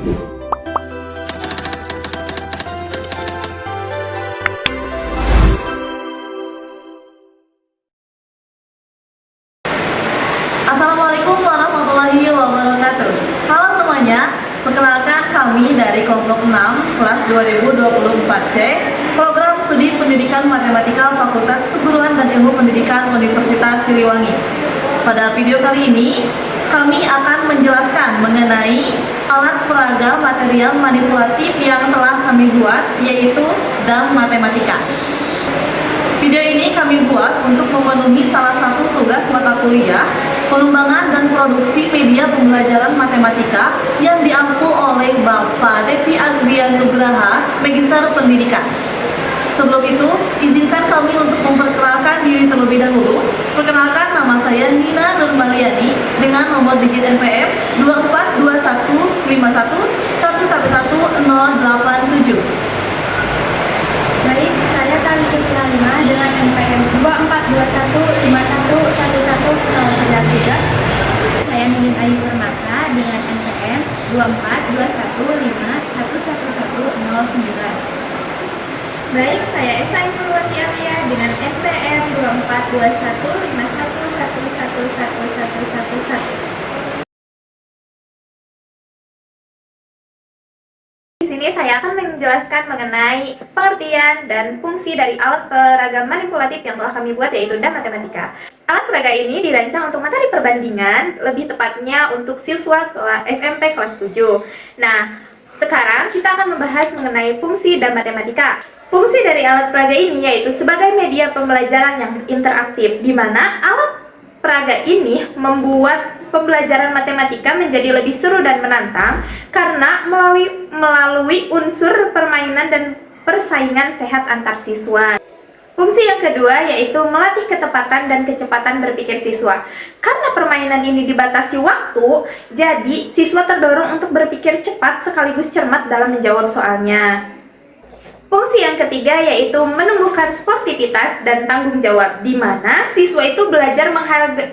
Assalamualaikum warahmatullahi wabarakatuh. Halo semuanya, perkenalkan kami dari kelompok 6 kelas 2024C, program studi pendidikan matematika Fakultas Keguruan dan Ilmu Pendidikan Universitas Siliwangi. Pada video kali ini, kami akan menjelaskan mengenai alat peraga material manipulatif yang telah kami buat, yaitu dam matematika. Video ini kami buat untuk memenuhi salah satu tugas mata kuliah pengembangan dan produksi media pembelajaran matematika yang diampu oleh Bapak Devi Agrian Nugraha, Magister Pendidikan. Sebelum itu, izinkan kami untuk memperkenalkan diri terlebih dahulu. Perkenalkan, nama saya Nina Nurmaliani dengan nomor digit NPM 242151111087. Baik, saya Talisha Lima dengan NPM 2421511193. Saya Nining Ayu Permata dengan NPM 242151111009. Baik, saya Esa Purwati Alia dengan NPM 242151111111. Di sini saya akan menjelaskan mengenai pengertian dan fungsi dari alat peraga manipulatif yang telah kami buat, yaitu dam matematika. Alat peraga ini dirancang untuk materi perbandingan, lebih tepatnya untuk siswa SMP kelas 7. Nah, sekarang kita akan membahas mengenai fungsi dam matematika. Fungsi dari alat peraga ini yaitu sebagai media pembelajaran yang interaktif, di mana alat peraga ini membuat pembelajaran matematika menjadi lebih seru dan menantang karena melalui unsur permainan dan persaingan sehat antar siswa. Fungsi yang kedua yaitu melatih ketepatan dan kecepatan berpikir siswa. Karena permainan ini dibatasi waktu, jadi siswa terdorong untuk berpikir cepat sekaligus cermat dalam menjawab soalnya. Fungsi yang ketiga yaitu menumbuhkan sportivitas dan tanggung jawab, di mana siswa itu belajar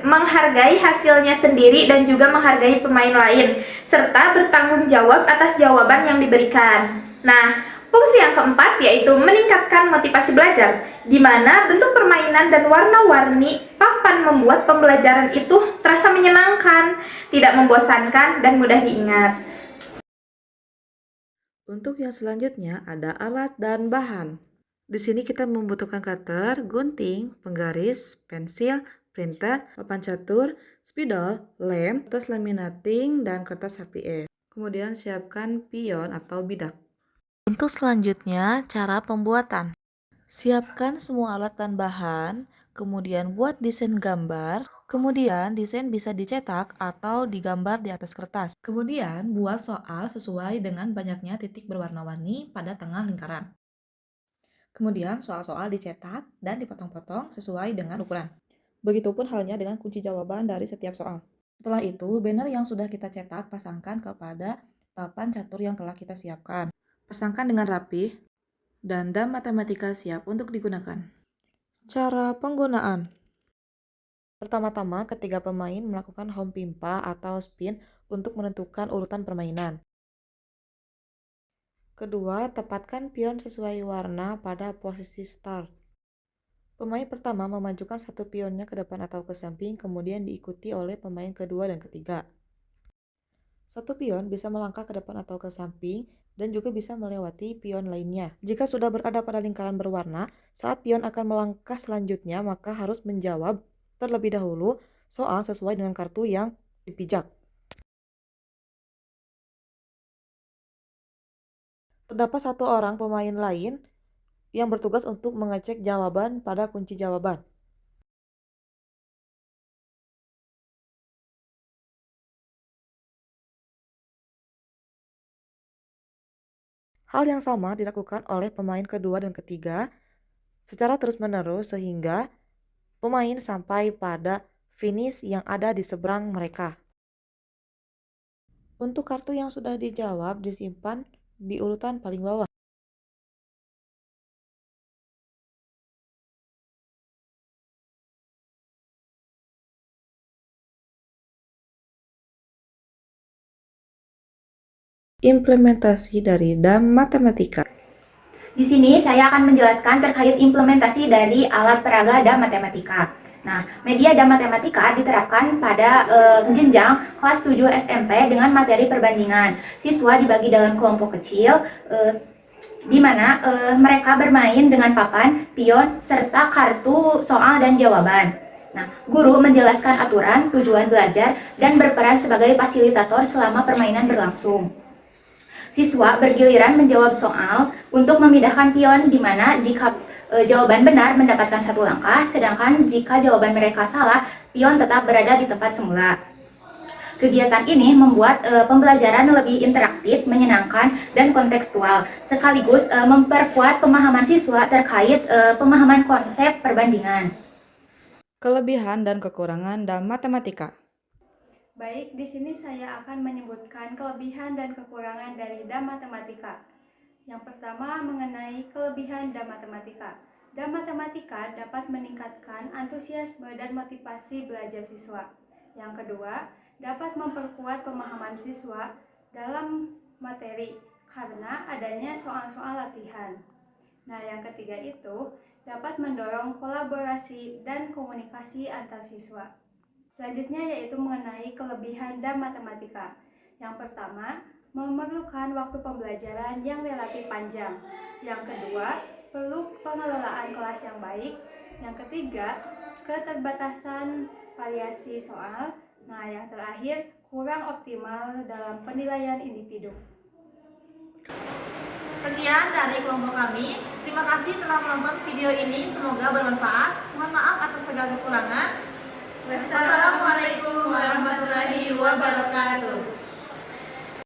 menghargai hasilnya sendiri dan juga menghargai pemain lain, serta bertanggung jawab atas jawaban yang diberikan. Nah, fungsi yang keempat yaitu meningkatkan motivasi belajar, di mana bentuk permainan dan warna-warni papan membuat pembelajaran itu terasa menyenangkan, tidak membosankan, dan mudah diingat. Untuk yang selanjutnya ada alat dan bahan. Di sini kita membutuhkan cutter, gunting, penggaris, pensil, printer, papan catur, spidol, lem, kertas laminating, dan kertas HPS. Kemudian siapkan pion atau bidak. Untuk selanjutnya cara pembuatan. Siapkan semua alat dan bahan, kemudian buat desain gambar. Kemudian desain bisa dicetak atau digambar di atas kertas. Kemudian buat soal sesuai dengan banyaknya titik berwarna-warni pada tengah lingkaran. Kemudian soal-soal dicetak dan dipotong-potong sesuai dengan ukuran. Begitupun halnya dengan kunci jawaban dari setiap soal. Setelah itu, banner yang sudah kita cetak pasangkan kepada papan catur yang telah kita siapkan. Pasangkan dengan rapih dan dam matematika siap untuk digunakan. Cara penggunaan. Pertama-tama, ketiga pemain melakukan home pimpa atau spin untuk menentukan urutan permainan. Kedua, tepatkan pion sesuai warna pada posisi start. Pemain pertama memajukan satu pionnya ke depan atau ke samping, kemudian diikuti oleh pemain kedua dan ketiga. Satu pion bisa melangkah ke depan atau ke samping dan juga bisa melewati pion lainnya. Jika sudah berada pada lingkaran berwarna, saat pion akan melangkah selanjutnya, maka harus menjawab terlebih dahulu soal sesuai dengan kartu yang dipijak. Terdapat satu orang pemain lain yang bertugas untuk mengecek jawaban pada kunci jawaban. Hal yang sama dilakukan oleh pemain kedua dan ketiga secara terus-menerus sehingga pemain sampai pada finish yang ada di seberang mereka. Untuk kartu yang sudah dijawab disimpan di urutan paling bawah. implementasi dari DAM Matematika. Di sini saya akan menjelaskan terkait implementasi dari alat peraga dan matematika. Nah, media dan matematika diterapkan pada jenjang kelas 7 SMP dengan materi perbandingan. Siswa dibagi dalam kelompok kecil, di mana mereka bermain dengan papan, pion, serta kartu soal dan jawaban. Nah, guru menjelaskan aturan, tujuan belajar, dan berperan sebagai fasilitator selama permainan berlangsung. Siswa bergiliran menjawab soal untuk memindahkan pion, di mana jika jawaban benar mendapatkan 1 langkah, sedangkan jika jawaban mereka salah, pion tetap berada di tempat semula. Kegiatan ini membuat pembelajaran lebih interaktif, menyenangkan, dan kontekstual, sekaligus memperkuat pemahaman siswa terkait pemahaman konsep perbandingan. Kelebihan dan kekurangan DAM Matematika. Baik, di sini saya akan menyebutkan kelebihan dan kekurangan dari DAM Matematika. Yang pertama mengenai kelebihan DAM Matematika. DAM Matematika dapat meningkatkan antusiasme dan motivasi belajar siswa. Yang kedua, dapat memperkuat pemahaman siswa dalam materi karena adanya soal-soal latihan. Nah, yang ketiga itu dapat mendorong kolaborasi dan komunikasi antar siswa. Selanjutnya yaitu mengenai kelebihan DAM Matematika. Yang pertama, memerlukan waktu pembelajaran yang relatif panjang. Yang kedua, perlu pengelolaan kelas yang baik. Yang ketiga, keterbatasan variasi soal. Nah, yang terakhir, kurang optimal dalam penilaian individu. Sekian dari kelompok kami. Terima kasih telah menonton video ini. Semoga bermanfaat. Mohon maaf atas segala kekurangan. Wassalamualaikum warahmatullahi wabarakatuh.